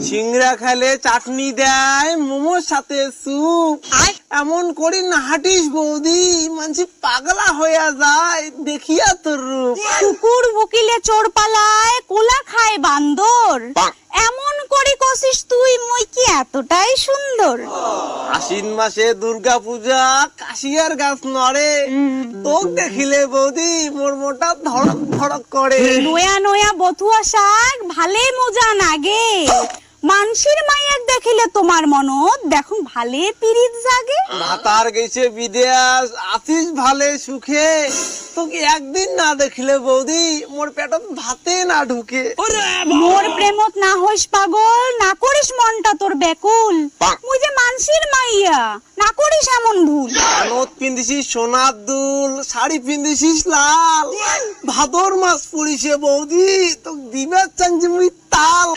সিংড়া খেলে চাটনি দেয়, মোমোর সাথে স্যুপ। এমন করি না হাঁটিস বৌদি, মানসি পাগলা হইয়া যায় দেখিয়া তোর রূপ। কুকুর ভুকিলে চোর পালায়, কোলা খায় বান্দর। এমন করি কষিস তুই, মই কি এতটাই সুন্দর? আশ্বিন মাসে দুর্গা পূজা, কাশিয়ার গাছ নড়ে। তোক দেখিলে বৌদি মোর মোটা ধড়ক ধড়ক করে। নয়া নয়া বথুয়া শাক ভালে মজা নাগে। মানসির মাইয়াক দেখিলে তোমার মনত দেখুন ভালে পিরিত জাগে। ভাতার গেছে বিদেশ, আসিস ভালে সুখে। তোকে একদিন না দেখিলে বৌদি মোর পেটত ভাতে না ঢুকে। মোর প্রেমত না হইস পাগল, না করিস মনটা তোর বেকুল। মুই যে মানসির মাইয়া, না করিস এমন ভুল। কানত পিন্দিছিস সোনার দুল, শাড়ি পিন্দিছিস লাল। ভাদর মাস পড়িছে বৌদি, তোকে দিবার চাং যে মুই তাল।